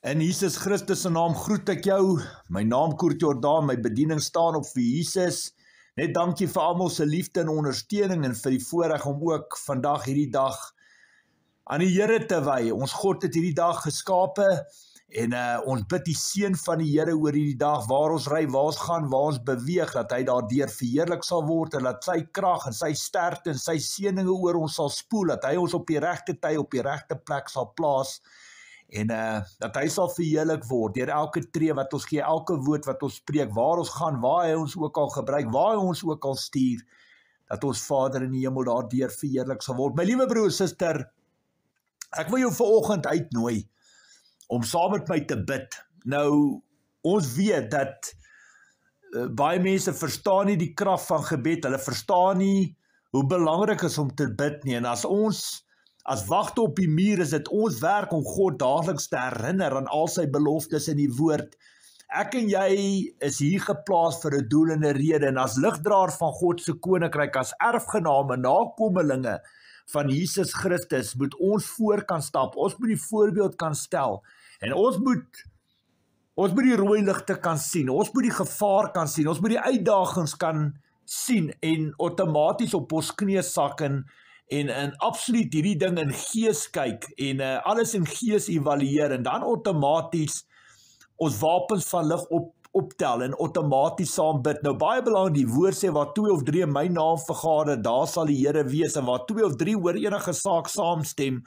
In Jesus Christus se naam groet ek jou. My naam Koert Jordaan, my bediening staan op vir Jesus. Net dankie vir almal se liefde en ondersteuning en vir die voorreg om ook vandag hierdie dag aan die Here te wy. Ons God het hierdie dag geskape en ons bid die seën van die Here oor hierdie dag, waar ons ry, waar ons gaan, waar ons beweeg, dat hy daardeur verheerlik sal word en dat sy krag en sy sterkte en sy seëninge oor ons sal spoel, dat hy ons op die regte tyd, op die regte plek sal plaas. En dat hy sal verheerlik word deur elke tree wat ons gee, elke woord wat ons spreek, waar ons gaan, waar hy ons ook al gebruik, waar hy ons ook al stuur, dat ons Vader in die hemel daardeur verheerlik sal word. My liewe broer en suster, ek wil jou vanoggend uitnooi om saam met my te bid. Nou, ons weet dat baie mense verstaan nie die krag van gebed, hulle verstaan nie hoe belangrik is om te bid nie, en as wagte op die muur is dit ons werk om God daagliks te herinner aan al sy beloftes in die woord. Ek en jy is hier geplaas vir 'n doel en 'n rede, en as ligdraer van God se koninkryk, as erfgename, nakomelinge van Jesus Christus, moet ons voor kan stap, ons moet die voorbeeld kan stel, en ons moet die rooi ligte kan sien, ons moet die gevaar kan sien, ons moet die uitdagings kan sien, en outomaties op ons knie sak en absoluut hierdie ding in gees kyk en alles in gees evalueer en dan outomaties ons wapens van lig optel en outomaties saam bid. Nou baie belangrik, die woord sê waar 2 of 3 in my naam vergader, daar sal die Here wees, en waar 2 of 3 oor enige saak saamstem,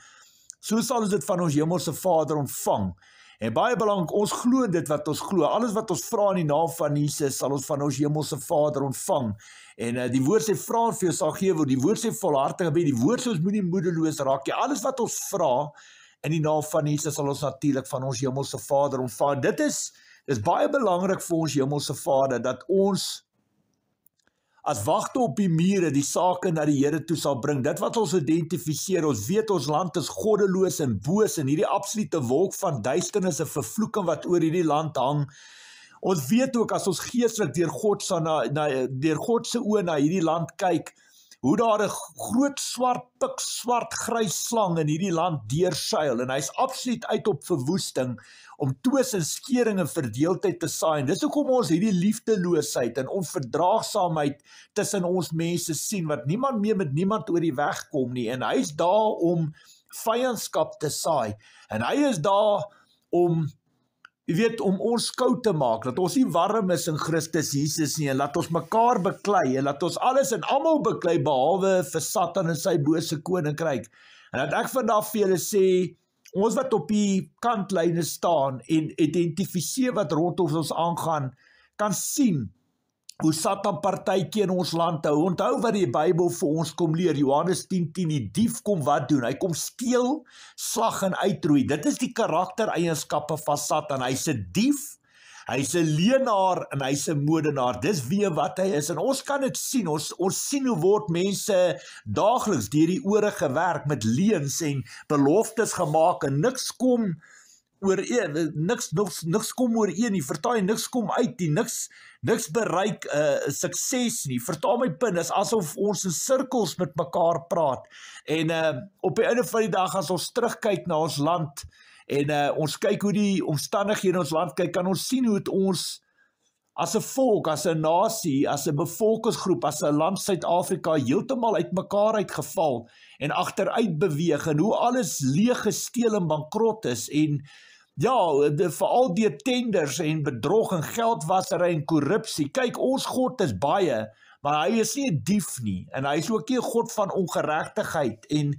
so sal ons dit van ons hemelse Vader ontvang. En baie belangrik, ons glo dit wat ons glo. Alles wat ons vra in die naam van Jesus, sal ons van ons hemelse Vader ontvang. En die woord sê, vra en vir jou sal gegee word. Die woord sê, volhartig gebed. Die woord sê, ons moenie moedeloos raak. Alles wat ons vra in die naam van Jesus, sal ons natuurlik van ons hemelse Vader ontvang. Dit is baie belangrik vir ons hemelse Vader, dat ons as wagte op die mure die sake na die Here toe sal bring. Dit wat ons identifiseer, ons weet ons land is goddeloos en boos, en hierdie absolute wolk van duisternis en vervloeking wat oor hierdie land hang. Ons weet ook as ons geestelik deur God se oë na hierdie land kyk, hoe daar 'n groot swart grys slang in hierdie land deurseil, en hy's absoluut uit op verwoesting, om twis en skering en verdeeldheid te saai. En dis hoekom ons hierdie liefdeloosheid en onverdraagsaamheid tussen ons mense sien, wat niemand meer met niemand oor die weg kom nie, en hy is daar om vyandskap te saai, en hy is daar om om ons koud te maak, dat ons nie warm is in Christus Jesus nie, en laat ons mekaar beklei, en laat ons alles en almal beklei, behalwe vir Satan en sy bose koninkryk. En dat ek vandag vir julle sê, ons wat op die kantlyne staan en identifiseer wat rondom ons aangaan, kan sien hoe Satan partytjie in ons land hou. Onthou wat die Bybel vir ons kom leer, Johannes 10:10, die dief kom wat doen? Hy kom steel, slag en uitroei. Dit is die karaktereienskappe van Satan. Hy's 'n dief, hy's 'n leienaar en hy's 'n moordenaar. Dis wie wat hy is. En ons kan dit sien. Ons sien hoe word mense daagliks deur die ore gewerk met leuns en beloftes gemaak, en niks kom ooreen, niks kom ooreen nie, verstaan jy, niks kom uit nie, niks bereik sukses nie, verstaan my punt, is asof ons in sirkels met mekaar praat, en op die einde van die dag, as ons terugkyk na ons land, en ons kyk hoe die omstandighede in ons land kyk, kan ons sien hoe het ons as 'n volk, as 'n nasie, as 'n bevolkingsgroep, as 'n land Suid-Afrika heeltemal uit mekaar uitgeval en agteruit beweeg, en hoe alles leeg gesteel en bankrot is, en veral deur tenders en bedrog en geldwasery en korrupsie. Kyk, ons God is baie, maar hy is nie 'n dief nie, en hy is ook nie 'n God van ongeregtigheid en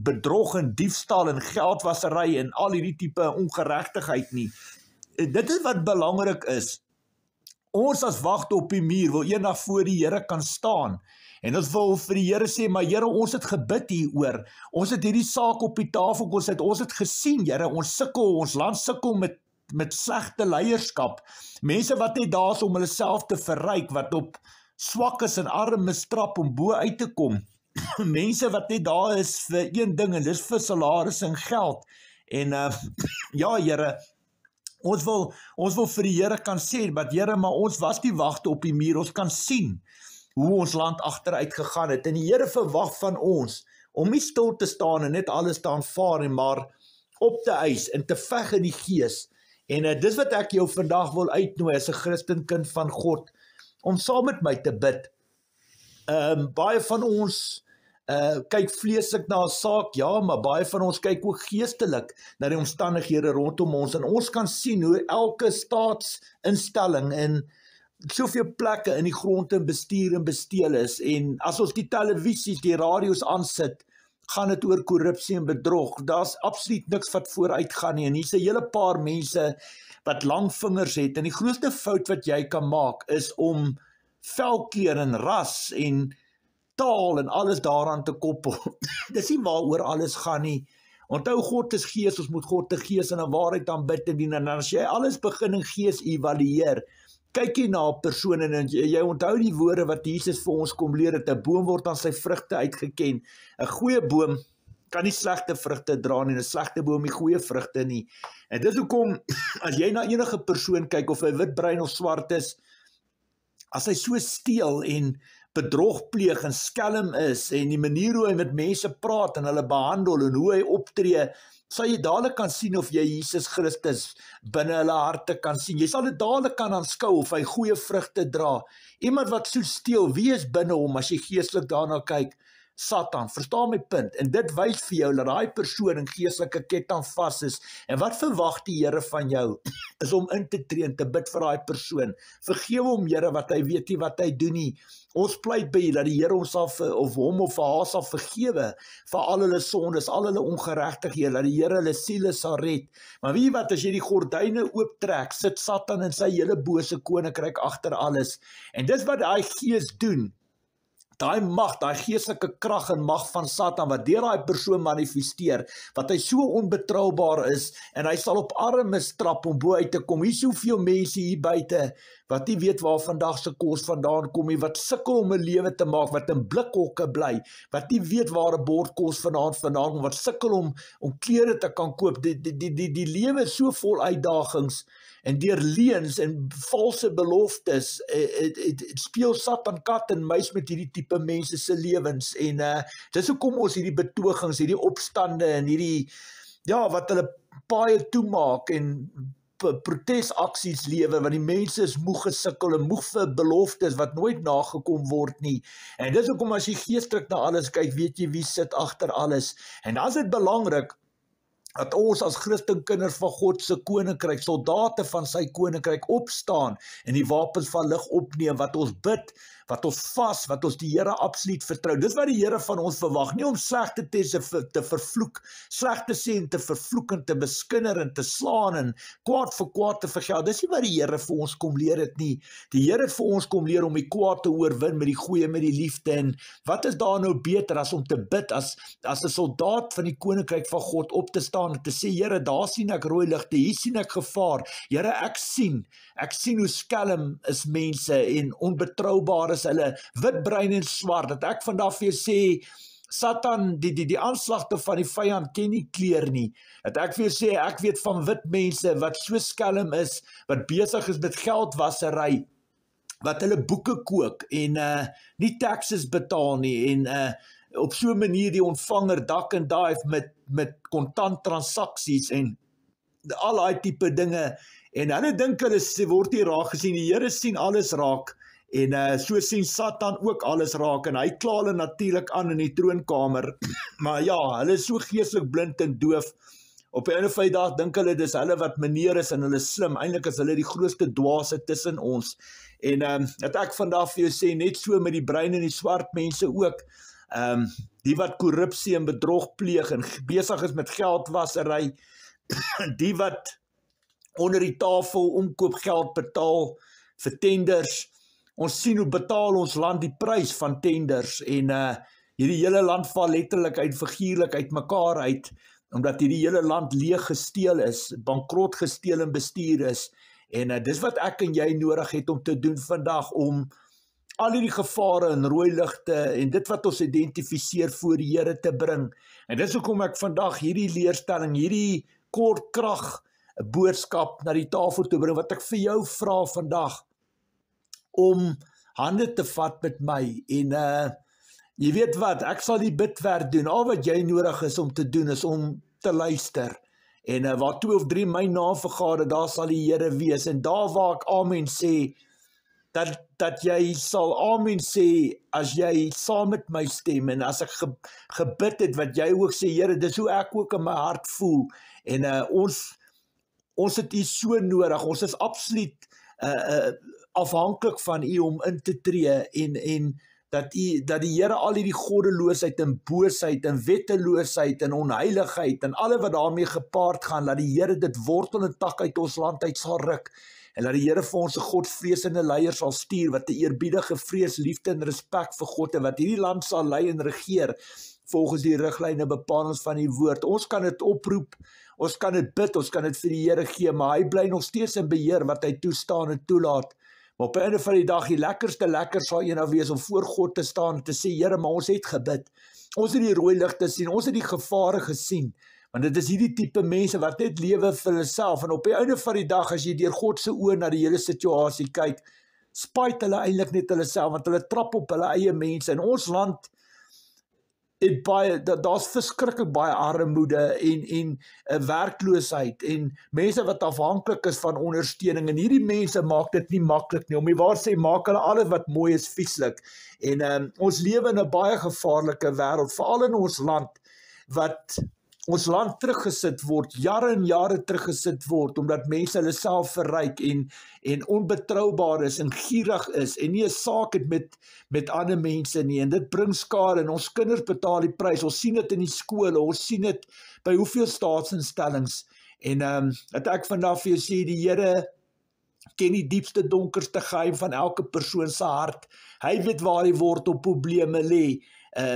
bedrog en diefstal en geldwasery en al hierdie tipe ongeregtigheid nie. Dit is wat belangrik is. Ons as wagte op die muur wil eendag voor die Here kan staan, en ons wil vir die Here sê, maar Here, ons het gebid hieroor, ons het hierdie saak op die tafel, ons het gesien, Here, ons land sukkel met slegte leierskap, mense wat net daar is om hulle self te verryk, wat op swak is en armes trap om bo uit te kom, mense wat net daar is vir een ding, en dis vir salaris en geld, en Here, ons wil vir die Here kan sê, maar Here, maar ons was die wagte op die muur, ons kan sien hoe ons land agteruit gegaan het, en die Here verwag van ons, om nie stil te staan en net alles te aanvaar, maar op te eis en te veg in die gees. En dis wat ek jou vandag wil uitnooi as 'n Christenkind van God, om saam met my te bid. Baie van ons kyk vleeslik na 'n saak, ja, maar baie van ons kyk ook geestelik na die omstandighede rondom ons, en ons kan sien hoe elke staatsinstelling en soveel plekke in die grond en bestuur en besteel is, en as ons die televisies, die radio's aansit, gaan dit oor korrupsie en bedrog. Daar's absoluut niks wat vooruit gaan nie, en hier's 'n hele paar mense wat lang vingers het, en die grootste fout wat jy kan maak is om velkleur en ras en taal en alles daaraan te koppel. Dis nie waaroor alles gaan nie. Onthou, God is gees, ons moet God te gees en in waarheid aanbid en dien, en as jy alles begin in gees evalueer, kyk jy na 'n persoon en jy onthou die woorde wat Jesus vir ons kom leer, dat 'n boom word aan sy vrugte uitgeken. 'n Goeie boom kan nie slegte vrugte dra nie, 'n slegte boom nie goeie vrugte nie. En dis hoekom, as jy na enige persoon kyk, of hy wit, bruin of swart is, as hy so steel en bedrog pleeg en skelm is, en die manier hoe hy met mense praat en hulle behandel en hoe hy optree, sal jy dadelik kan sien of jy Jesus Christus binne hulle harte kan sien. Jy sal dit dadelik kan aanskou of hy goeie vrugte dra. Iemand wat so steel, wie is binne hom as jy geestelik daarna kyk? Satan, verstaan my punt, en dit wys vir jou dat daai persoon in geestelike ketting vas is, en wat verwag die Here van jou, is om in te tree en te bid vir daai persoon. Vergewe hom, Here, wat hy weet nie wat hy doen nie. Ons pleit by U dat die Here ons sal of hom of haar sal vergewe vir al hulle sondes, al hulle ongeregtighede, dat die Here hulle siele sal red. Maar weet jy wat, as jy die gordyne ooptrek, sit Satan in sy hele bose koninkryk agter alles, en dis wat daai gees doen. Daai mag, daai geestelike krag en mag van Satan, wat deur daai persoon manifesteer, wat hy so onbetroubaar is, en hy sal op armes trap om bo uit te kom. Hier is soveel mense hier buite, wat nie weet waar vandag se kos vandaan kom nie, wat sukkel om 'n lewe te maak, wat in blikhokke bly, wat nie weet waar 'n bord kos vandaan kom, wat sukkel om klere te kan koop. Die lewe is so vol uitdagings, en deur leuns en valse beloftes speel Satan kat en muis met hierdie tipe mense se lewens, en dis hoekom ons hierdie betogings, hierdie opstande en hierdie, ja, wat hulle paaie toemaak en protesaksies lewe, want die mense is moeg gesukkel en moeg vir beloftes wat nooit nagekom word nie. En dis hoekom as jy geestelik na alles kyk, weet jy wie sit agter alles. En dan is dit belangrik dat ons as Christenkinders van God se koninkryk, soldate van sy koninkryk, opstaan en die wapens van lig opneem, wat ons bid, wat ons vas, wat ons die Here absoluut vertrou. Dis wat die Here van ons verwag, nie om slegte te vervloek, sleg te sê en te vervloek en te beskinder en te slaan en kwaad vir kwaad te vergeld. Dis nie wat die Here vir ons kom leer het nie. Die Here het vir ons kom leer om die kwaad te oorwin met die goeie, met die liefde. En wat is daar nou beter as om te bid, as 'n soldaat van die koninkryk van God op te staan en te sê, Here, daar sien ek rooi ligte, hier sien ek gevaar. Here, ek sien hoe skelm is mense en onbetroubaar is hulle, wit, bruin en swart, dat ek vandag vir jou sê, Satan, die aanslagte van die vyand ken nie kleur nie, dat ek vir jou sê, ek weet van wit mense wat so skelm is, wat besig is met geldwassery, wat hulle boeke kook en nie taxes betaal nie, en op so 'n manier die ontvanger dak en dive met kontant transaksies en al daai tipe dinge, en hulle dink hulle word nie raak gesien. Die Here sien alles raak, en so sien Satan ook alles raak, en hy kla hulle natuurlik aan in die troonkamer, maar ja, hulle is so geestelik blind en doof. Op 'n einde van die dag dink hulle dis hulle wat meneer is en hulle slim, eintlik is hulle die grootste dwaase tussen ons. En dat ek vandag vir jou sê, net so met die bruin en die swart mense ook, die wat korrupsie en bedrog pleeg en besig is met geldwassery, die wat onder die tafel omkoopgeld betaal vir tenders. Ons sien hoe betaal ons land die prys van tenders, en hierdie hele land val letterlik figuurlik uit mekaar uit, omdat hierdie hele land leeg gesteel is, bankrot gesteel en bestuur is, en dis wat ek en jy nodig het om te doen vandag, om al hierdie gevare en rooi ligte en dit wat ons identifiseer voor die Here te bring. En dis hoekom ek vandag hierdie leerstelling, hierdie kort krag boodskap na die tafel te bring, wat ek vir jou vra vandag, om hande te vat met my, en jy weet wat, ek sal die bidwerk doen. Al wat jy nodig is om te doen, is om te luister, En waar 2 of 3 my naam vergader, daar sal die Here wees. En daar waar ek amen sê, dat jy sal amen sê, as jy saam met my stem, en as ek gebid het, wat jy ook sê, Here, dis hoe ek ook in my hart voel. En ons het U so nodig, ons is absoluut afhanklik van U om in te tree, en dat die Here al die goddeloosheid en boosheid en wetteloosheid en onheiligheid en alle wat daarmee gepaard gaan, dat die Here dit wortel en tak uit ons land uit sal ruk, en dat die Here vir ons 'n godvreesende leier sal stuur, wat 'n eerbiedige vrees, liefde en respek vir God, en wat hierdie land sal lei en regeer, volgens die riglyne bepalings van die woord. Ons kan dit oproep, ons kan dit bid, ons kan dit vir die Here gee, maar hy bly nog steeds in beheer, wat hy toestaan en toelaat. Maar op die einde van die dag, die lekkerste lekker sal eendag wees om voor God te staan en te sê, Here, maar ons het gebid. Ons het die rooi ligte sien, ons het die gevare gesien. Want dit is hierdie tipe mense wat net lewe vir hulle self. En op die einde van die dag, as jy deur God se oë na die hele situasie kyk, spyt hulle eintlik net hulle self, want hulle trap op hulle eie mense. In ons land het daar's verskriklik baie armoede en werkloosheid en mense wat afhanklik is van ondersteuning, en hierdie mense maak dit nie maklik nie, om die waar sê, maak hulle alles wat mooi is vieslik, en ons lewe in 'n baie gevaarlike wêreld, veral in ons land, wat ons land teruggesit word, jare en jare teruggesit word, omdat mense hulle self verryk en onbetroubaar is en gierig is en nie 'n saak het met ander mense nie, en dit bring skade, en ons kinders betaal die prys, ons sien dit in die skole, ons sien dit by hoeveel staatsinstellings, en dat ek vandag vir jou sê, die Here ken die diepste donkerste geheim van elke persoon se hart, hy weet waar die wortelprobleme lê,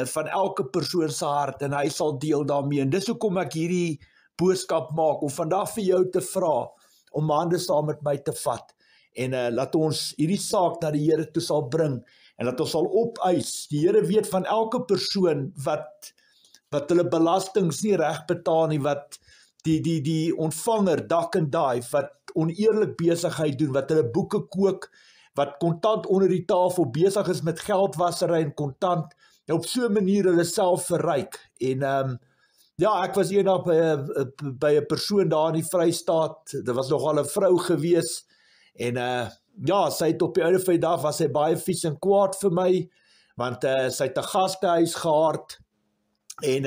van elke persoon se hart, en hy sal deel daarmee, en dis hoekom ek hierdie boodskap maak, om vandag vir jou te vra, om hande saam met my te vat, en laat ons hierdie saak na die Here toe sal bring, en laat ons sal opeis, die Here weet van elke persoon wat hulle belastings nie reg betaal nie, wat die ontvanger, dak en daai, wat oneerlik besigheid doen, wat hulle boeke kook, wat kontant onder die tafel besig is met geldwassery en kontant, op so 'n manier hulle self verryk, en ja, ek was eendag by 'n persoon daar in die Vrystaat, dit was nogal 'n vrou gewees, en ja, sy het op die einde van die dag, was sy baie vies en kwaad vir my, want sy het 'n gastehuis gehad, en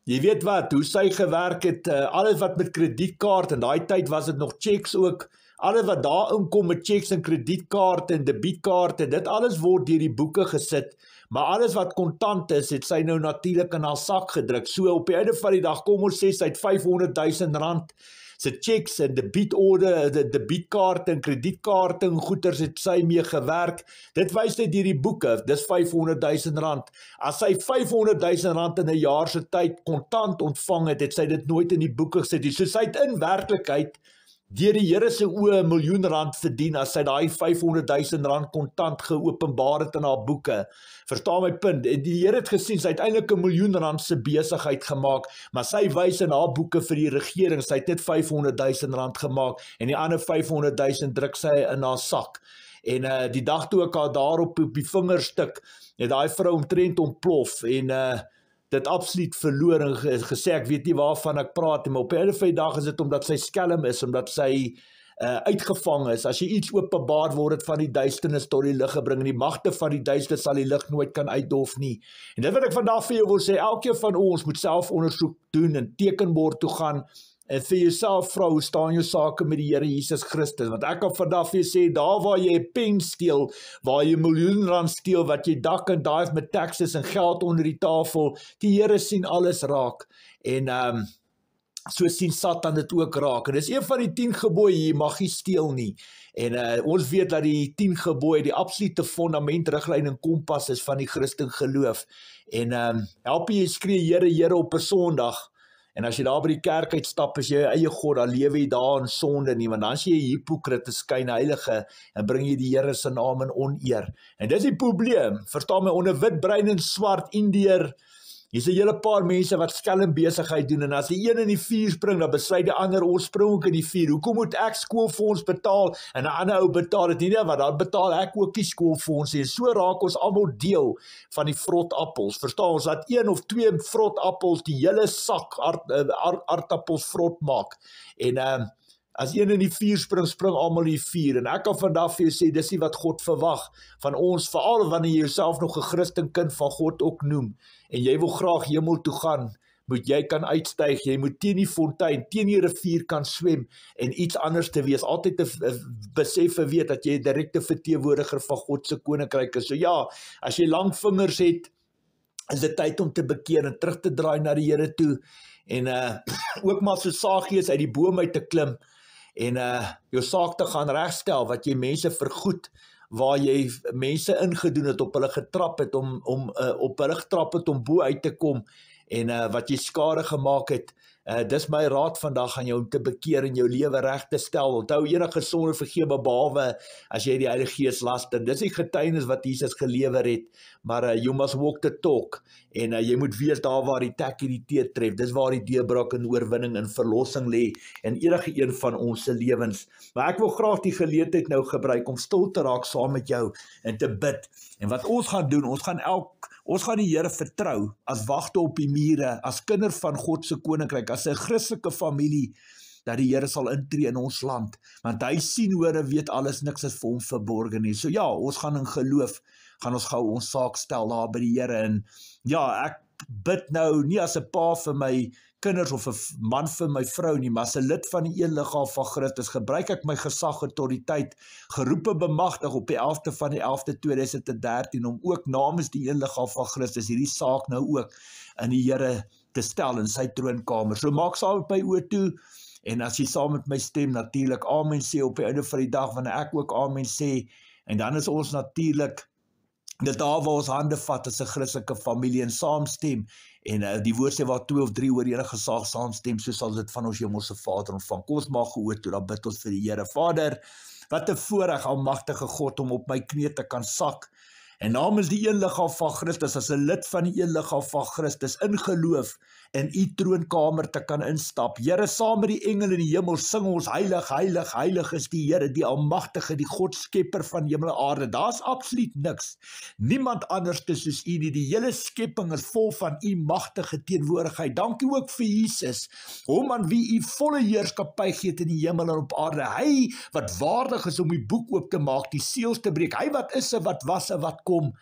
jy weet wat, hoe sy gewerk het, alles wat met kredietkaart, en daai tyd was dit nog checks ook, alles wat daar inkom met checks en kredietkaart en debietkaart, en dit alles word deur die boeke gesit, maar alles wat kontant is, het sy nou natuurlik in haar sak gedruk. So op die einde van die dag, kom ons sê, sy het 500 000 rand, sy checks en debietkaart en kredietkaart en goeders het sy mee gewerk. Dit wys net deur die boeke, dis 500 000 rand. As sy 500 000 rand in 'n jaar se tyd kontant ontvang het, het sy dit nooit in die boeke gesit. So sy het in werklikheid deur die Here se oë 1 miljoen rand verdien, as sy daai 500 000 rand kontant geopenbaar het in haar boeke. Verstaan my punt, die Here het gesien, sy het eintlik 1 miljoen rand se besigheid gemaak, maar sy wys in haar boeke vir die regering, sy het net 500 000 rand gemaak, en die ander 500 000 druk sy in haar sak. En die dag toe ek haar daarop die vingerstuk, het daai vrou omtrent ontplof, en dit absoluut verloor, en gesê, ek weet nie waarvan ek praat, maar op die einde van die dag is dit omdat sy skelm is, omdat sy uitgevang is. As jy iets openbaar word het van die duisternis tot die lig gebring, en die magte van die duisternis sal die lig nooit kan uitdof nie. En dit wat ek vandag vir jou wil sê, elkeen van ons moet selfondersoek doen, en tekenbord toe gaan, en vir jouself vra, hoe staan jou sake met die Here Jesus Christus? Want ek kan vandag vir jou sê, daar waar jy 'n pen steel, waar jy 1 miljoen rand steel, wat jy dak en daai met taxes en geld onder die tafel, die Here sien alles raak, en so sien Satan dit ook raak, en dis een van die 10 gebooie, jy mag nie steel nie, en ons weet dat die 10 gebooie die absolute fundament, riglyn en kompas is van die Christen geloof, en help jy skree Here, Here op 'n Sondag, en as jy daar by die kerk uitstap, is jy eie God, dan lewe jy daar in sonde nie, want dan is jy 'n hypocriet, 'n skynheilige, en bring jy die Here se naam in oneer. En dis die probleem, verstaan my, onder wit, bruin en swart, Indiër, Hier's 'n hele paar mense wat skelm besigheid doen en as die een in die vuur spring, dan besluit die ander ons spring ook in die vuur. Hoekom moet ek skoolfonds betaal en 'n ander ou betaal dit nie? Want dan betaal ek ook die skoolfonds en so raak ons almal deel van die vrot appels. Verstaan ons dat 1 of 2 vrot appels die hele sak aardappels vrot maak. En as een in die vuur spring, spring almal in die vuur. En ek kan vandag vir jou sê, dis nie wat God verwag van ons, veral wanneer jy jouself nog 'n Christen kind van God ook noem. En jy wil graag hemel toe gaan, moet jy kan uitstyg, jy moet teen die fontein, teen die rivier kan swem en iets anders te wees. Altyd te besef en weet dat jy 'n direkte verteenwoordiger van God se koninkryk is. So ja, as jy lang vingers het, is dit tyd om te bekeer en terug te draai na die Here toe. En ook maar so Sagius uit die boom uit te klim en jou saak te gaan regstel, wat jy mense vergoed, waar jy mense ingedoen het, op hulle getrap het, om bo uit te kom, en wat jy skade gemaak het. Dis my raad vandag aan jou om te bekeer en jou lewe reg te stel. Onthou, enige sonde vergewe behalwe as jy die Heilige Gees laster. Dis die getuienis wat Jesus gelewer het, maar you must walk the talk. En jy moet weet daar waar die tek en die teer tref. Dis waar die deurbraak en oorwinning en verlossing lê in enige een van ons se lewens. Maar ek wil graag die geleentheid nou gebruik om stil te raak saam met jou en te bid. En wat ons gaan doen, ons gaan die Here vertrou as wagte op die mure, as kinder van God se koninkryk, as 'n Christelike familie, dat die Here sal intree in ons land, want hy sien, hoor en weet alles, niks is vir hom verborgen nie. So ja, ons gaan in geloof, gaan ons gou ons saak stel daar by die Here. En ja, ek bid nou nie as 'n pa vir my kinders of 'n man vir my vrou nie, maar as 'n lid van die een liggaam van Christus, gebruik ek my gesag, autoriteit, geroepe bemagtig op die 11de van die 11de 2013, om ook namens die een liggaam van Christus hierdie saak nou ook in die Here te stel in sy troonkamer. So maak saam met my oë toe, en as jy saam met my stem, natuurlik amen sê op die einde van die dag, wanneer ek ook amen sê, en dan is ons natuurlik dit daar waar ons hande vat as 'n Christelike familie en saamstem. En die woord sê waar 2 of 3 oor enige saak saamstem, so sal dit van ons hemelse Vader ontvang. Kom ons maak gehoor toe, dan bid ons vir die Here. Vader, wat 'n voorreg, almagtige God, om op my knie te kan sak en namens die een liggaam van Christus, as 'n lid van die een liggaam van Christus, in geloof in u troonkamer te kan instap. Here, saam met die engele in die hemel sing ons heilig, heilig, heilig is die Here, die almagtige, die God skepper van hemel en aarde. Daar's absoluut niks, niemand anders soos u nie. Die hele skepping is vol van u magtige teenwoordigheid. Dankie ook vir Jesus, hom aan wie u volle heerskappy gee in die hemel en op aarde. Hy wat waardig is om die boek oop te maak, die seels te breek. Hy wat is en wat was en wat kom.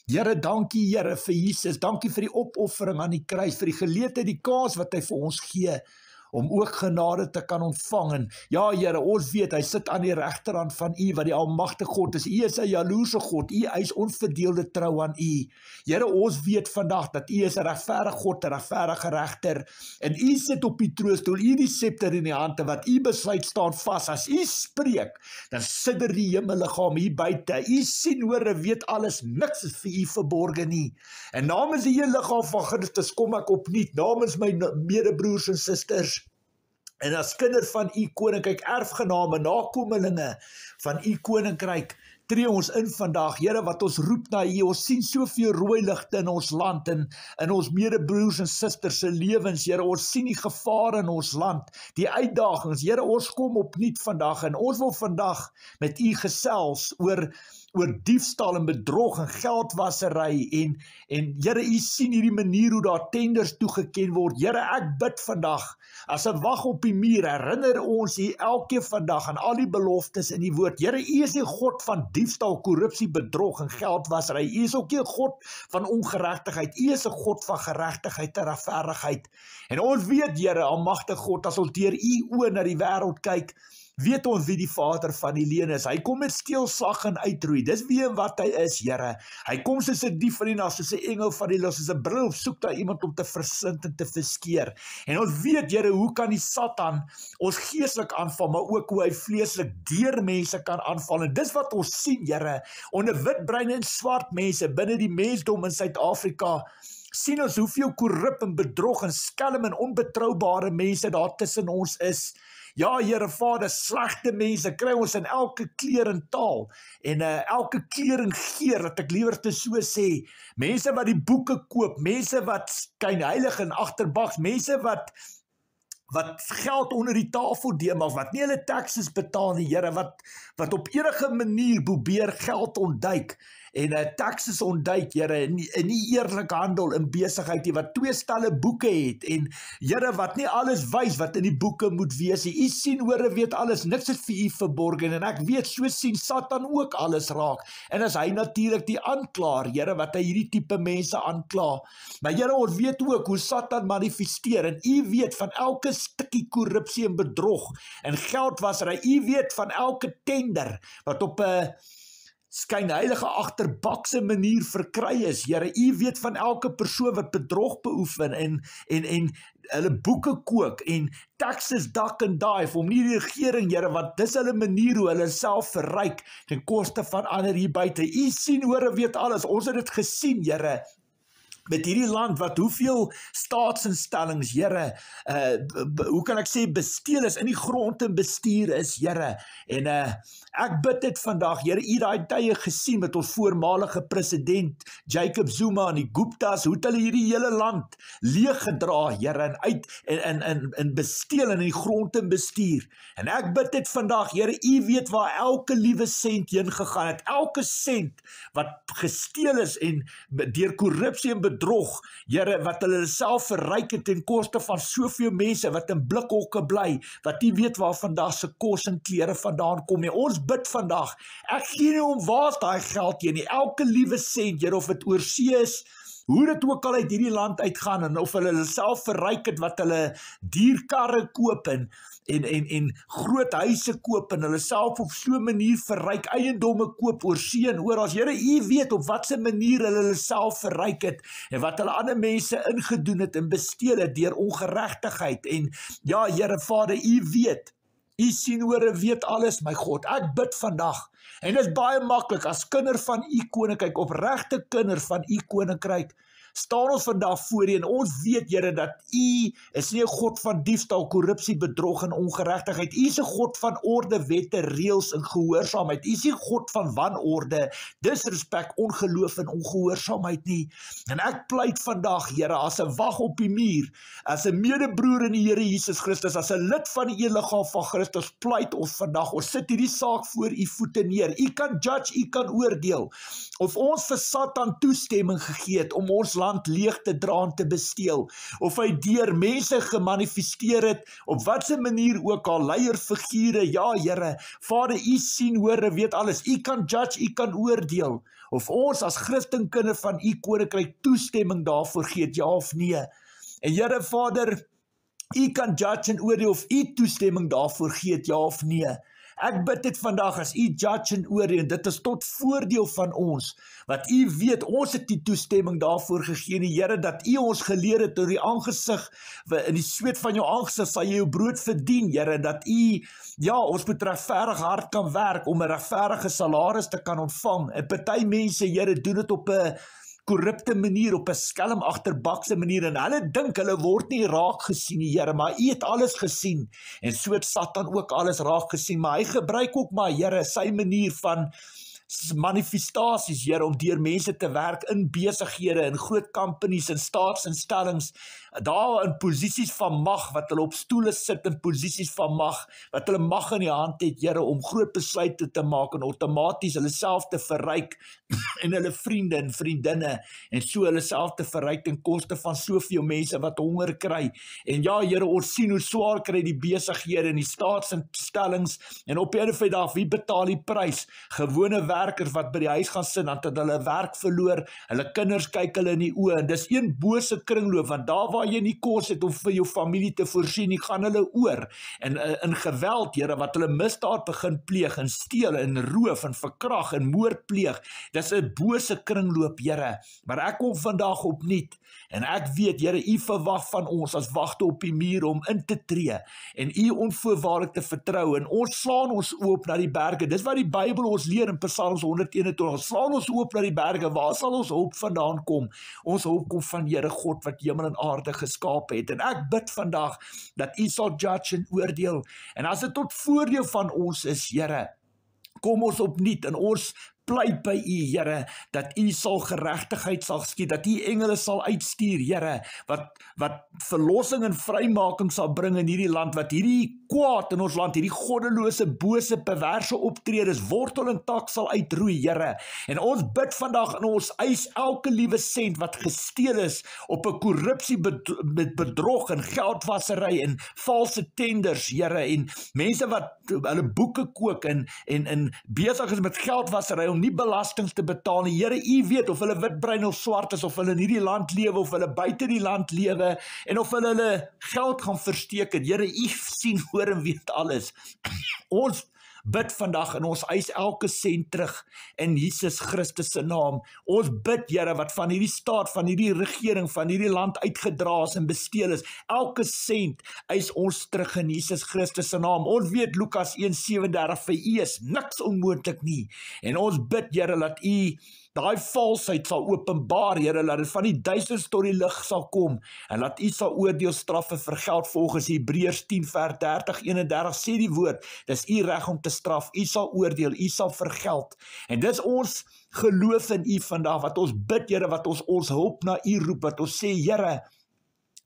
Here, dankie Here vir Jesus, dankie vir die opoffering aan die kruis, vir die geleentheid, die kans wat hy vir ons gee, om ook genade te kan ontvang. En ja Here, ons weet, hy sit aan die regterhand van u, wat die almagtige God is. U is 'n jaloerse God, u eis onverdeelde trou aan u. Here, ons weet vandag dat u is 'n regverdige God, 'n regverdige regter, en u sit op die troonstoel, u die scepter in die hand, en wat u besluit staan vas. As u spreek, dan sidder die hemelliggaam hier buite. U sien, hoor en weet alles, niks is vir u verborgen nie. En namens die hele liggaam van Christus kom ek opnuut, namens my medebroers en susters, en as kinder van u koninkryk, erfgename, nakomelinge van u koninkryk, tree ons in vandag, Here, wat ons roep na u. Ons sien soveel rooi ligte in ons land en in ons medebroers en susters se lewens, Here. Ons sien die gevare in ons land, die uitdagings. Here, ons kom opnuut vandag en ons wil vandag met u gesels oor diefstal en bedrog en geldwasery en Here, u sien hierdie manier hoe daar tenders toegeken word. Here, ek bid vandag, as 'n wag op die muur, herinner ons hier elkeen vandag aan al die beloftes in die woord. Here, u is die God van diefstal, korrupsie, bedrog en geldwasery. U is ook nie 'n God van ongeregtigheid. U is 'n God van geregtigheid en regverdigheid. En ons weet, Here, almagtige God, as ons deur u oë na die wêreld kyk, weet ons wie die vader van die leuen is. Hy kom met steel, slag en uitroei. Dis wie en wat hy is, Here. Hy kom soos 'n dief van die nag, soos 'n engel van die lig, soos 'n bril op soek na iemand om te verslind en te verskeer. En ons weet, Here, hoe kan die Satan ons geestelik aanval, maar ook hoe hy vleeslik deur mense kan aanval. En dis wat ons sien, Here, onder wit, bruin en swart mense binne die mensdom in Suid-Afrika, sien ons hoeveel korrup en bedrog en skelm en onbetroubare mense daar tussen ons is. Ja, Here Vader, slegte mense kry ons in elke kleur en taal en elke kleur en geur, dat ek liewer te so sê. Mense wat die boeke koop, mense wat skynheilig en agterbaks, mense wat geld onder die tafel deurmaak, wat nie hulle taxes betaal nie, Here, wat op enige manier probeer geld ontduik en taxes ontduik, Here, in nie eerlik handel in besigheid nie, wat 2 stalle boeke het en Here, wat nie alles wys wat in die boeke moet wees nie. U sien, hoor, weet alles, niks is vir u verborgen en ek weet, so sien Satan ook alles raak. En as hy natuurlik die aanklaer, Here, wat hy hierdie tipe mense aankla. Maar Here, ons weet ook hoe Satan manifesteer en u weet van elke stukkie korrupsie en bedrog en geldwasery. U weet van elke tender wat op 'n skynheilige agterbakse manier verkry is. Here, u weet van elke persoon wat bedrog beoefen en hulle boeke kook en taxes dak en dive om nie die regering, Here, want dis hulle manier hoe hulle self verryk ten koste van ander hier buite. U sien, hoor, weet alles. Ons het dit gesien, Here, met hierdie land wat hoeveel staatsinstellings, Here, hoe kan ek sê, besteel is, in die grond en bestuur is, Here, en ek bid dit vandag, Here, u daai tye gesien met ons voormalige president Jacob Zuma en die Guptas, hoe het hulle hierdie hele land leeg gedra, Here, en besteel en in die grond en bestuur, en ek bid dit vandag, Here, u weet waar elke liewe sent heen gegaan het, elke sent wat gesteel is en deur korrupsie en bedrog, Here, wat hulle self verryk het ten koste van soveel mense wat in blikhokke bly, wat nie weet waar vandag se kos en klere vandaan kom nie. Ons bid vandag, ek gee nie om waar's daai geld heen nie, elke liewe sent, Here, of dit oor see is, hoe dit ook al uit hierdie land uitgaan, en of hulle self verryk het, wat hulle dierkarre koop en groot huise koop, en hulle self op so 'n manier verryk, eiendomme koop oor see en oral. Here, u weet op watse manier hulle self verryk het, en wat hulle ander mense ingedoen het en besteel het deur ongeregtigheid, en ja, Here Vader, u weet, u sien, hoor, weet alles, my God. Ek bid vandag, en dit is baie maklik, as kinder van u koninkryk, opregte kinder van u koninkryk, staan ons vandag voor u, en ons weet, Here, dat u is nie 'n God van diefstal, korrupsie, bedrog en ongeregtigheid. U is 'n God van orde, wette, reëls en gehoorsaamheid. U is nie 'n God van wanorde, disrespek, ongeloof en ongehoorsaamheid nie. En ek pleit vandag, Here, as 'n wag op die muur, as 'n medebroer in die Here Jesus Christus, as 'n lid van die een liggaam van Christus, pleit ons vandag. Ons sit hierdie saak voor u voete neer. U kan judge, u kan oordeel. Of ons vir Satan toestemming gegee het om ons land leeg te dra en te besteel, of hy deur mense gemanifesteer het, op watse manier ook al, leierfigure, ja, Here, Vader, u sien, hoor, weet alles, u kan judge, u kan oordeel, of ons as Christenkinders van u koninkryk toestemming daarvoor gee, ja of nee. En Here Vader, u kan judge en oordeel of u toestemming daarvoor gee, ja of nee. Ek bid dit vandag as u judge en oordeel, dit is tot voordeel van ons, wat u weet, ons het die toestemming daarvoor gegee, die Here, dat u ons geleer het door die aangesig, in die sweet van jou aangesig sal jy jou brood verdien, Here, dat u, ja, ons moet regverdig hard kan werk, om 'n regverdige salaris te kan ontvang, en party mense, Here, doen dit op 'n korrupte manier, op 'n skelm agterbakse manier, en hulle dink hulle word nie raak gesien nie, Here, maar u het alles gesien, en so het Satan ook alles raak gesien, maar hy gebruik ook maar, Here, sy manier van manifestasies, Here, om deur mense te werk in besighede, in groot companies en staatsinstellings, daar in posisies van mag, wat hulle op stoele sit in posisies van mag, wat hulle mag in die hand het, Here, om groot besluite te maak en outomaties hulle self te verryk en hulle vriende en vriendinne en so hulle self te verryk ten koste van soveel mense wat honger kry. En ja, Here, ons sien hoe swaar kry die besighede en die staatsinstellings en op 'n of ander dag, wie betaal die prys? Gewone werkers wat by die huis gaan sit, dan het hulle werk verloor, hulle kinders kyk hulle in die oë, en dis een bose kringloop, want daar waar jy nie kos het om vir jou familie te voorsien nie, gaan hulle oor, en in geweld, Here, wat hulle misdaad begin pleeg, en steel, en roof, en verkrag, en moord pleeg, dis 'n bose kringloop, Here, maar ek kom vandag opnuut, en ek weet, Here, u verwag van ons, as wagte op die muur, om in te tree, en u onvoorwaardelik te vertrou, en ons slaan ons oop na die berge, dis wat die Bybel ons leer in Psalm Psalms 121, slaan ons oop na die berge, waar sal ons hulp vandaan kom? Ons hulp kom van Here God wat hemel en aarde geskaap het. En ek bid vandag dat U sal judge en oordeel. En as dit tot voordeel van ons is, Here, kom ons opnuut en ons pleit by U, Here, dat U sal geregtigheid sal skied, dat U engele sal uitstuur, Here, wat verlossing en vrymaking sal bring in hierdie land, wat hierdie kwaad in ons land, hierdie goddelose, bose, perverse optredes, wortel en tak sal uitroei, Here. En ons bid vandag en ons eis elke liewe sent wat gesteel is op 'n korrupsie, bedrog en geldwasery en valse tenders, Here, en mense wat hulle boeke kook en besig is met geldwasery om nie belastings te betaal nie. Here, U weet of hulle wit, bruin of swart is, of hulle in hierdie land lewe, of hulle buite die land lewe, en of hulle geld gaan versteek het. Here, U sien, hoor en weet alles. Ons bid vandag en ons eis elke sent terug in Jesus Christus se naam. Ons bid, Here, wat van hierdie staat, van hierdie regering, van hierdie land uitgedra is en besteel is. Elke sent eis ons terug in Jesus Christus se naam. Ons weet Lukas 1:37 vir U is niks onmoontlik nie. En ons bid, Here, dat U daai valsheid sal openbaar, Here, dat dit van die duisternis tot die lig sal kom, en dat U sal oordeel straffe vergeld volgens Hebreërs 10 vers 30-31 sê die woord, dis U reg om te straf, U sal oordeel, U sal vergeld, en dis ons geloof in U vandag, wat ons bid, Here, wat ons hulp na U roep, wat ons sê, Here,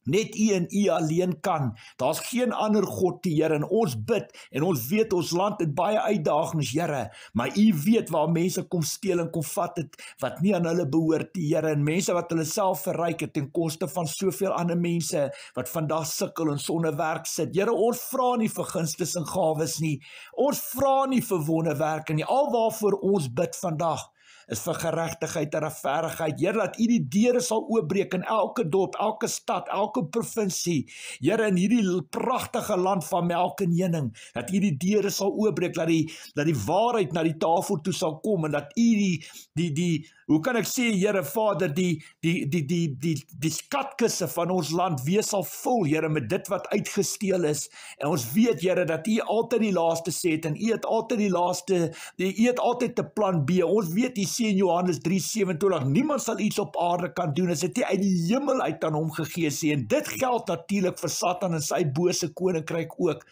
net U en U alleen kan. Daar's geen ander God die Here, en ons bid, en ons weet ons land het baie uitdagings, Here, maar U weet waar mense kom steel en kom vat het, wat nie aan hulle behoort die Here, en mense wat hulle self verryk het ten koste van soveel ander mense, wat vandag sukkel en sonder werk sit. Here, ons vra nie vir gunstes en gawes nie, ons vra nie vir wonderwerke nie, al waarvoor ons bid vandag, is vir geregtigheid en regverdigheid. Here, dat U die deure sal oopbreek in elke dorp, elke stad, elke provinsie. Here, in hierdie pragtige land van melk en honing, dat U die deure sal oopbreek, dat die waarheid na die tafel toe sal kom, en dat U hoe kan ek sê, Here Vader, die skatkisse van ons land weer sal vul, Here, met dit wat uitgesteel is. En ons weet, Here, dat U altyd die laaste sê het, en U het altyd U het altyd 'n plan B. Ons weet, U sê in Johannes 3:27, niemand sal iets op aarde kan doen as dit nie uit die hemel uit aan hom gegee sê. En dit geld natuurlik vir Satan en sy bose koninkryk ook.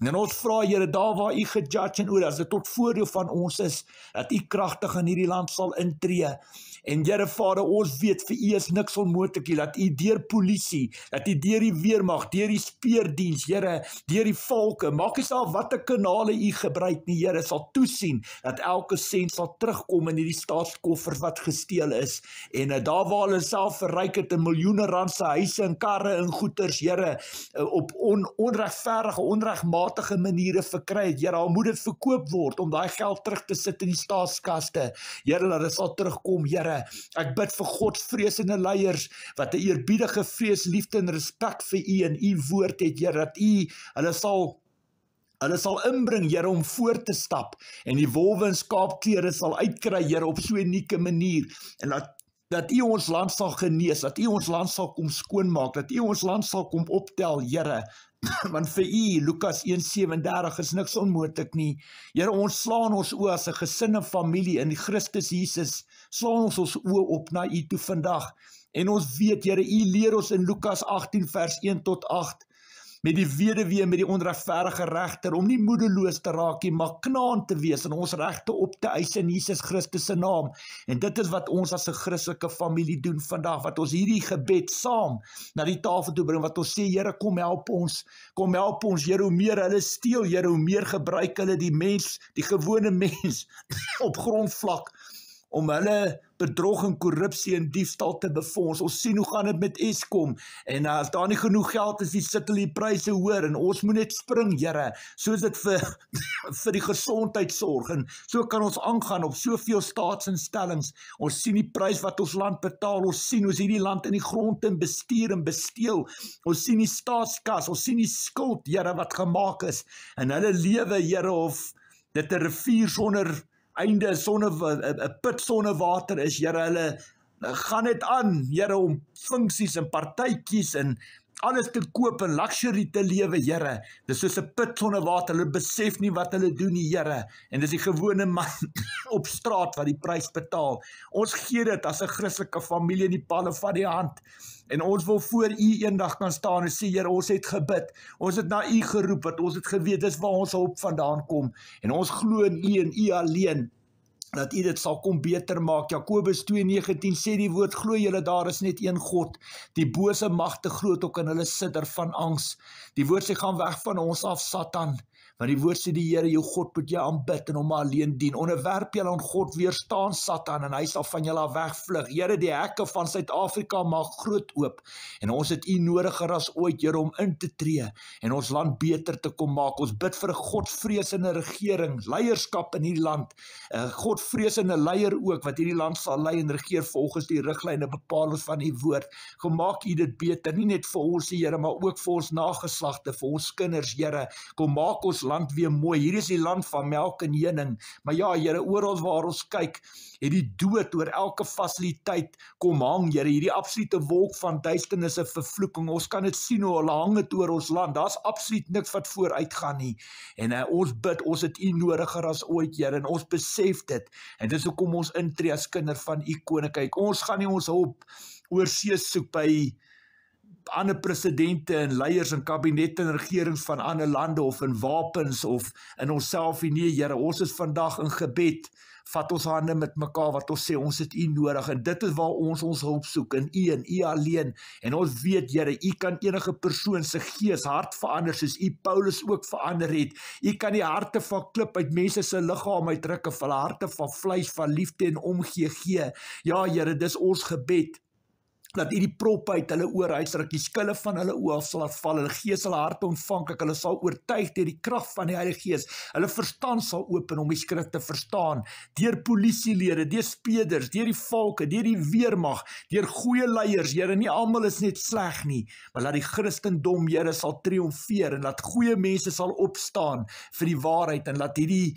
En ons vra, Here, daar waar U gejudge en oordeel, as dit tot voordeel van ons is, dat U kragtig in hierdie land sal intree. En Here Vader, ons weet vir U is niks onmoontlik nie, dat U deur polisie, dat U deur die weermag, deur die speurdiens, Here, deur die volke, maak nie saak watter kanale U gebruik nie, Here, sal toesien dat elke sent sal terugkom in hierdie staatskoffers wat gesteel is. En daar waar hulle self verryk het in miljoene rand se huise en karre en goederes, Here, op onregverdige, onregmatige maniere verkry het, Here, al moet dit verkoop word om daai geld terug te sit in die staatskaste. Here, dat dit sal terugkom, Here. Ek bid vir godsvreesende leiers, wat 'n eerbiedige vrees, liefde en respek vir U en U woord het, Here, dat U hulle sal inbring, Here, om voor te stap, en die wolwe en skaapklere sal uitkry, Here, op so 'n unieke manier, en dat U ons land sal genees, dat U ons land sal kom skoonmaak, dat U ons land sal kom optel, Here, want vir U, Lukas 1:37 is niks onmoontlik nie. Here, ons slaan ons oë as 'n gesin en familie in die Christus Jesus, slaan ons oë op na U toe vandag, en ons weet, Here, U leer ons in Lukas 18 vers 1-8, met die weduwee, met die onregverdige regter, om nie moedeloos te raak nie, maar knaand te wees en ons regte op te eis in Jesus Christus se naam. En dit is wat ons as 'n Christelike familie doen vandag, wat ons hierdie gebed saam na die tafel toe bring, wat ons sê, Here, kom help ons, Here, hoe meer hulle steel, Here, hoe meer gebruik hulle die mens, die gewone mens, op grondvlak, om hulle bedrog en korrupsie en diefstal te befonds. Ons sien hoe gaan dit met Eskom, en as daar nie genoeg geld is, sit hulle die pryse hoor, en ons moet net spring, Here, soos dit vir die gesondheidsorg, en so kan ons aangaan op soveel staatsinstellings. Ons sien die prys wat ons land betaal, ons sien hoe hierdie land in die grond en bestuur en besteel, ons sien die staatskas, ons sien die skuld, Here, wat gemaak is, en hulle lewe, Here, of dit 'n rivier sonder einde, 'n put sonder water is, Here, hulle gaan net aan, Here, om funksies en partytjies en alles te koop en luxury te lewe, Here. Dis soos 'n put sonder water, hulle besef nie wat hulle doen nie, Here. En dis die gewone man op straat wat die prys betaal. Ons gee dit as 'n Christelike familie in die palle van die hand. En ons wil voor U eendag kan staan en sê, Here, ons het gebid, ons het na U geroep, want ons het geweet, dis waar ons hulp vandaan kom. En ons glo in U en U alleen, dat U dit sal kom beter maak. Jakobus 2:19 sê die woord, glo julle daar is net een God, die bose magte groot ook in hulle sidder van angs. Die woord sê, gaan weg van ons af, Satan, want die woord sê die Here, jou God moet jy aanbid en hom alleen dien. Onderwerp julle aan God, weerstaan Satan, en hy sal van julle af wegvlug. Here, die hekke van Suid-Afrika maak groot oop, en ons het U nodiger as ooit, Here, om in te tree, en ons land beter te kom maak. Ons bid vir 'n godvreesende regering, leierskap in hierdie land, godvreesende leier ook, wat hierdie land sal lei en regeer volgens die riglyne bepalings van U woord. Gemaak U dit beter, nie net vir ons, Here, maar ook vir ons nageslagte, vir ons kinders, Here. Kom maak ons land weer mooi. Hier is die land van melk en honing. Maar ja, Here, oral waar ons kyk, het die dood oor elke fasiliteit kom hang, Here. Hierdie absolute wolk van duisternis en vervloeking. Ons kan dit sien hoe hulle hang het oor ons land. Daar's absoluut niks wat vooruit gaan nie. En ons bid, ons het U nodiger as ooit, Here, en ons besef dit. En dis hoekom ons intree as kinder van U koninkryk. Ons gaan nie ons hulp oorsee soek by ander presidente en leiers en kabinette en regerings van ander lande of in wapens of in onsself nie, Here. Ons is vandag in gebed. Vat ons hande met mekaar wat ons sê, ons het U nodig, en dit is waar ons hulp soek, in U en U alleen. En ons weet, Here, U kan enige persoon se gees, hart verander, soos U Paulus ook verander het. U kan die harte van klip uit mense se liggaam uitdruk, of hulle harte van vleis, van liefde en omgee gee. Ja, Here, dis ons gebed, dat U die prop uit hulle oor uitdruk, die skille van hulle oë af sal afval, hulle gees, hulle harte ontvanklik, hulle sal oortuig deur die krag van die Heilige Gees, hulle verstand sal open om die skrif te verstaan, deur polisielede, deur speders, deur die volke, deur die weermag, deur goeie leiers, Here, nie almal is net sleg nie, maar laat die Christendom, Here, sal triomfeer, en laat goeie mense sal opstaan vir die waarheid, en laat hierdie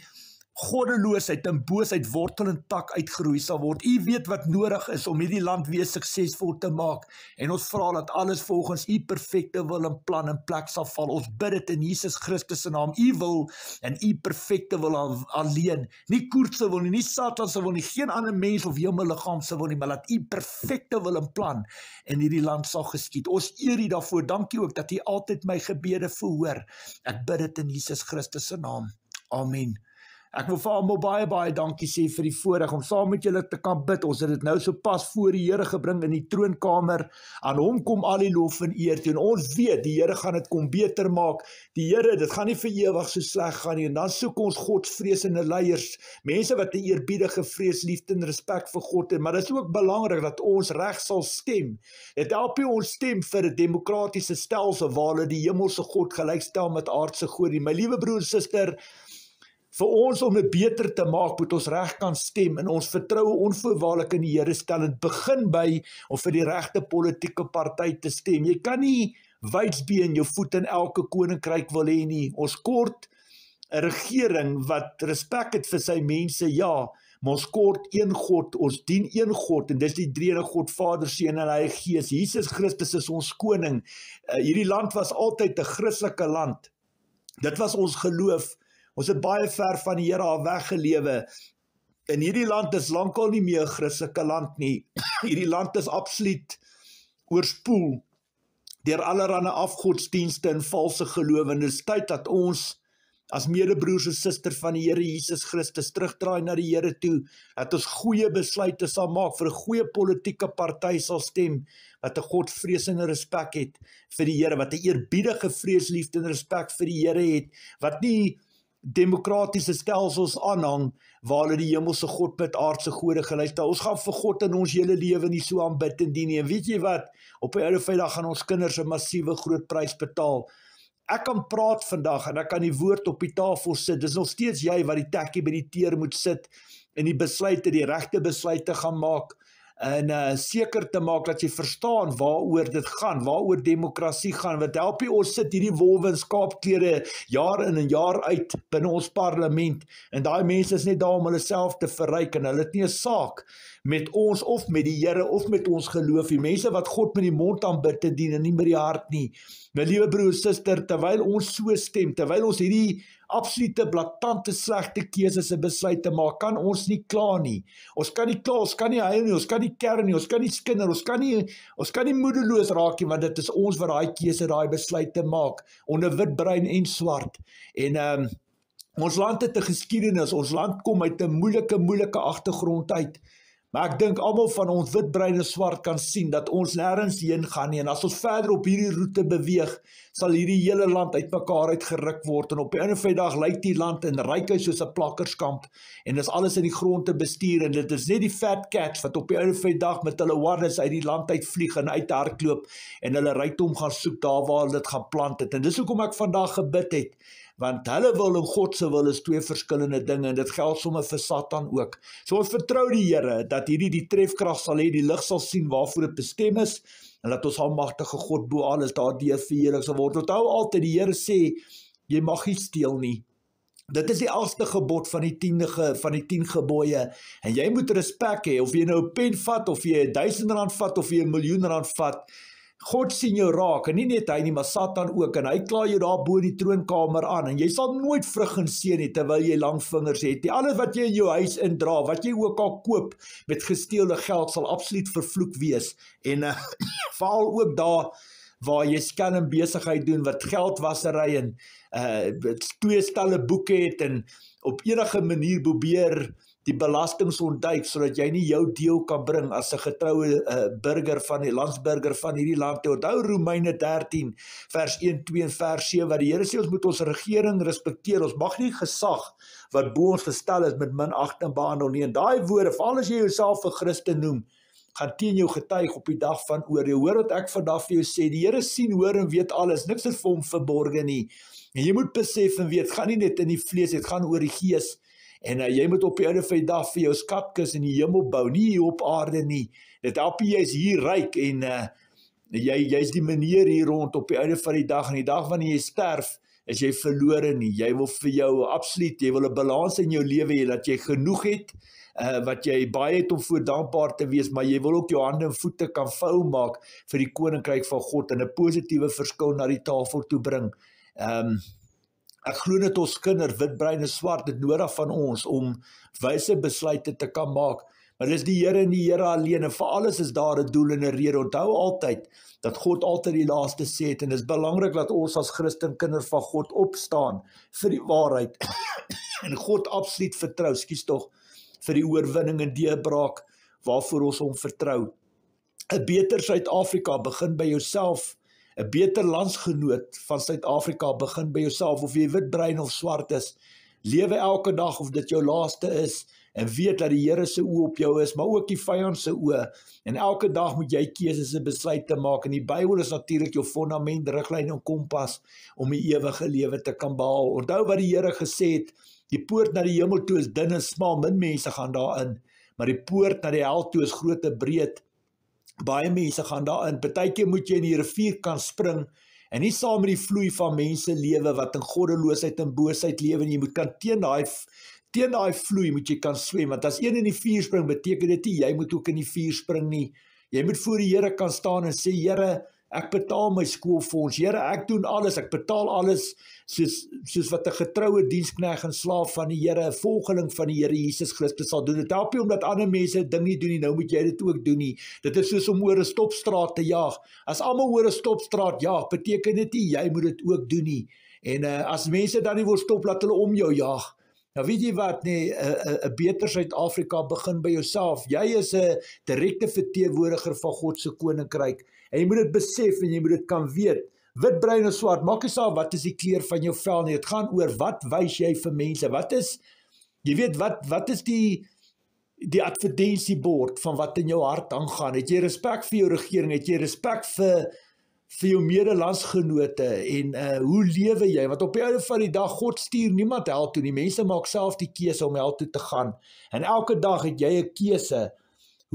goddeloosheid en boosheid wortel en tak uitgeroei sal word. U weet wat nodig is om hierdie land weer suksesvol te maak, en ons vra dat alles volgens U perfekte wil en plan in plek sal val. Ons bid dit in Jesus Christus se naam. U wil en U perfekte wil alleen, nie koers se wil nie Satan se wil nie, geen ander mens of hemelliggaam se wil nie, maar laat U perfekte wil en plan in hierdie land sal geskied. Ons eer U daarvoor. Dankie ook dat U altyd my gebede verhoor. Ek bid dit in Jesus Christus se naam. Amen. Ek wil vir almal baie dankie sê vir die voorreg om saam met julle te kan bid. Ons het dit nou so pas voor die Here gebring in die troonkamer. Aan hom kom al die lof en eer toe. En ons weet, die Here gaan dit kom beter maak. Die Here, dit gaan nie vir ewig so sleg gaan nie. En dan soek ons godsvreesende leiers, mense wat 'n eerbiedige vrees, liefde en respek vir God het. Maar dit is ook belangrik dat ons reg sal stem. Dit help nie ons stem vir 'n demokratiese stelsel waar hulle die hemelse God gelykstel met aardse God nie. My liewe broer en suster, vir ons om dit beter te maak, moet ons reg kan stem en ons vertroue onvoorwaardelik in die Here stel en begin by om vir die regte politieke party te stem. Jy kan nie wydsbeen jou voet in elke koninkryk wil hê nie. Ons kort 'n regering wat respek het vir sy mense, ja, maar ons kort een God, ons dien een God, en dis die drie-enige God, Vader, Seun en Heilige Gees. Jesus Christus is ons koning. Hierdie land was altyd 'n Christelike land. Dit was ons geloof. Ons het baie ver van die Here af weggelewe. En hierdie land is lankal nie meer 'n Christelike land nie. Hierdie land is absoluut oorspoel deur allerlei afgodsdienste en valse gelowe. En dit is tyd dat ons as medebroers en susters van die Here Jesus Christus terugdraai na die Here toe, dat ons goeie besluite sal maak, vir 'n goeie politieke party sal stem, wat 'n godvreesende respek het vir die Here, wat 'n eerbiedige vrees, liefde en respek vir die Here het, wat nie demokratiese stelsels aanhang, waar hulle die hemelse God met aardse gode gelyk. Ons gaan vir God in ons hele lewe nie so aanbid en dien nie. En weet jy wat? Op 'n oude feitdag gaan ons kinders 'n massiewe groot prys betaal. Ek kan praat vandag en ek kan die woord op die tafel sit. Dis nog steeds jy wat die tekkie by die teer moet sit en die besluite, die regte besluite gaan maak. en seker te maak dat jy verstaan waaroor dit gaan, waaroor demokrasie gaan, want help jy ons sit hierdie wolwe in skaapklere jaar in en jaar uit binne ons parlement, en daai mense is net daar om hulle self te verryk, en hulle het nie 'n saak met ons of met die Here of met ons geloof nie. Mense wat God met die mond aanbid te dien en nie met die hart nie. My liewe broer en suster, terwyl ons so stem, terwyl ons hierdie absolute blaatante slegte keuses en besluite maak, kan ons nie klaar nie. Ons kan nie klaar, ons kan nie huil nie, ons kan nie kerm nie, ons kan nie skinder, ons kan nie moedeloos raak nie, want dit is ons wat daai keuse, daai besluite maak, onder wit, bruin en swart. En ons land het 'n geskiedenis, ons land kom uit 'n moeilike agtergrond uit. Maar ek dink almal van ons wit, bruin en swart kan sien dat ons nêrens heen gaan nie, en as ons verder op hierdie roete beweeg, sal hierdie hele land uitmekaar uitgeruk word, en op die einde van die dag lyk die land en ryk hy soos 'n plakkerskamp, en dis alles in die grond te bestuur, en dit is net die fat cats wat op die einde van die dag met hulle wardes uit die land uitvlieg en uithardloop, en hulle rykdom gaan soek daar waar hulle dit gaan plant het, en dis hoekom ek vandag gebid het, want hulle wil en God se wil is twee verskillende dinge, en dit geld sommer vir Satan ook. So ons vertrou die Here, dat hierdie die trefkrag sal hê, die lig sal sien waarvoor dit bestem is, en dat ons almagtige God bo alles daardeur verheerlik sal word. Onthou altyd, die Here sê, jy mag nie steel nie. Dit is die 8ste gebod van die 10 gebooie, en jy moet respek hê, of jy nou 'n pen vat, of jy R1000 vat, of jy R1.000.000 vat, God sien jou raak, en nie net hy nie, maar Satan ook, en hy kla jou daar bo in die troonkamer aan, en jy sal nooit vrug en seën hê terwyl jy lang vingers het nie. Alles wat jy in jou huis indra, wat jy ook al koop met gesteelde geld, sal absoluut vervloek wees, en veral ook daar waar jy skelm besigheid doen, wat geldwasery en 2 stalle boeke het, en op enige manier probeer die belastings ontduik, sodat jy nie jou deel kan bring as 'n getroue burger van die landsburger van hierdie land. Onthou Romeine 13, vers 1, 2 en vers 7, wat die Here sê ons moet ons regering respekteer, ons mag nie gesag wat bo ons gestel is met minagting behandel nie, en daai woorde, veral as jy jouself 'n Christen noem, gaan teen jou getuig op die dag van oordeel. Hoor wat ek vandag vir jou sê, die Here sien, hoor en weet alles, niks is vir hom verborge nie, en jy moet besef en weet, gaan nie net in die vlees, dit gaan oor die gees, en jy moet op die einde van die dag vir jou skatkis in die hemel bou, nie hier op aarde nie. Dit help jy is hier ryk, en jy is die meneer hier rond op die einde van die dag, en die dag wanneer jy sterf, is jy verlore nie. Jy wil vir jou absoluut, jy wil 'n balans in jou lewe hê, dat jy genoeg het, wat jy baie het om voor dankbaar te wees, maar jy wil ook jou hande en voete kan vou maak vir die koninkryk van God, en 'n positiewe verskil na die tafel toe bring. Ek glo dat ons kinders, wit, bruin en swart, dit nodig van ons om wyse besluite te kan maak. Maar dis die Here en die Here alleen, en vir alles is daar 'n doel en 'n rede. Onthou altyd dat God altyd die laaste sê het, en dis belangrik dat ons as Christen kinders van God opstaan vir die waarheid en God absoluut vertrou, vir die oorwinning en deurbraak waarvoor ons hom vertrou. 'n beter Suid-Afrika begin by jouself. 'n beter landsgenoot van Suid-Afrika begin by jouself, of jy wit, bruin of swart is. Lewe elke dag of dit jou laaste is, en weet dat die Here se oë op jou is, maar ook die vyand se oë. En elke dag moet jy keuses en besluite maak, en die Bybel is natuurlik jou fondament, riglyn en kompas om die ewige lewe te kan behaal. Onthou wat die Here gesê het, die poort na die hemel toe is dun en smal, min mense gaan daarin, maar die poort na die hel toe is groot en breed. Baie mense gaan daarin. Partykeer moet jy in die rivier kan spring, en nie saam met die vloei van mense lewe wat in goddeloosheid en boosheid lewe, en jy moet kan teen daai vloei moet jy kan swem, want as een in die vuur spring, beteken dit nie jy moet ook in die vuur spring nie. Jy moet voor die Here kan staan en sê, Here, ek betaal my skoolfonds, Here, ek doen alles, ek betaal alles, soos wat 'n getroue diensknegt en slaaf van die Here, 'n volgeling van die Here Jesus Christus sal doen. Dit help nie omdat ander mense dit ding nie doen nie, nou moet jy dit ook doen nie. Dit is soos om oor 'n stopstraat te jaag. As almal oor 'n stopstraat jaag, beteken dit nie jy moet dit ook doen nie. En as mense dan nie wil stop, laat hulle om jou jaag. Nou weet jy wat, nee, 'n beter Suid-Afrika begin by jouself. Jy is 'n direkte verteenwoordiger van God se koninkryk, en jy moet dit besef en jy moet dit kan weet. Wit, bruin en swart, maak nie saak wat is die kleur van jou vel nie. Dit gaan oor wat wys jy vir mense. Jy weet wat is die advertensiebord van wat in jou hart aangaan? Het jy respek vir jou regering? Het jy respek vir jou medelandsgenote, en hoe lewe jy? Want op die einde van die dag, God stuur niemand hel toe nie. Mense maak self die keuse om hel toe te gaan, en elke dag het jy 'n keuse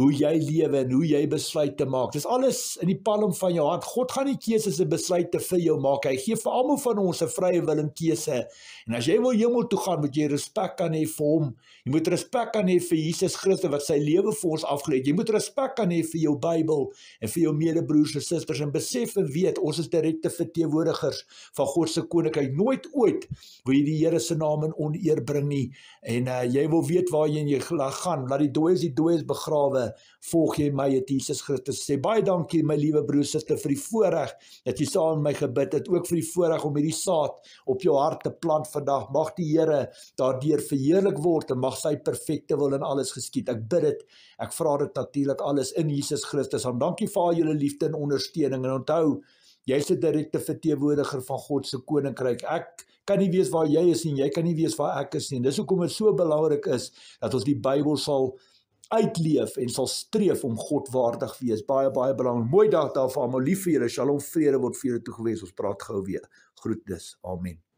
hoe jy lewe en hoe jy besluite maak. Dis alles in die palm van jou hand. God gaan nie keuses en besluite vir jou maak. Hy gee vir almal van ons 'n vrye wil en keuse. En as jy wil hemel toe gaan, moet jy respek kan hê vir hom. Jy moet respek kan hê vir Jesus Christus wat sy lewe vir ons afgelê het. Jy moet respek kan hê vir jou Bybel en vir jou medebroers en susters en besef en weet, ons is direkte verteenwoordigers van God se koninkryk. Nooit ooit wil jy die Here se naam in oneer bring nie. En jy wil weet waarheen jy gaan. Laat die dooies begrawe. Volg jy my, het Jesus Christus sê. Baie dankie my liewe broer, suster, vir die voorreg dat jy saam met my gebid het, ook vir die voorreg om hierdie saad op jou hart te plant vandag. Mag die Here daardeur verheerlik word en mag sy perfekte wil in alles geskied. Ek bid dit, ek vra dit natuurlik alles in Jesus Christus. Dankie vir al julle liefde en ondersteuning en onthou, jy's 'n direkte verteenwoordiger van God se koninkryk. Ek kan nie weet waar jy is nie, jy kan nie weet waar ek is nie. Dis hoekom dit so belangrik is dat ons die Bybel sal uitleef en sal streef om God waardig wees. Baie belangrik. Mooi dag daar vir almal. Lief vir julle. Shalom, vrede word vir julle toegewees. Ons praat gou weer. Groetnis. Amen.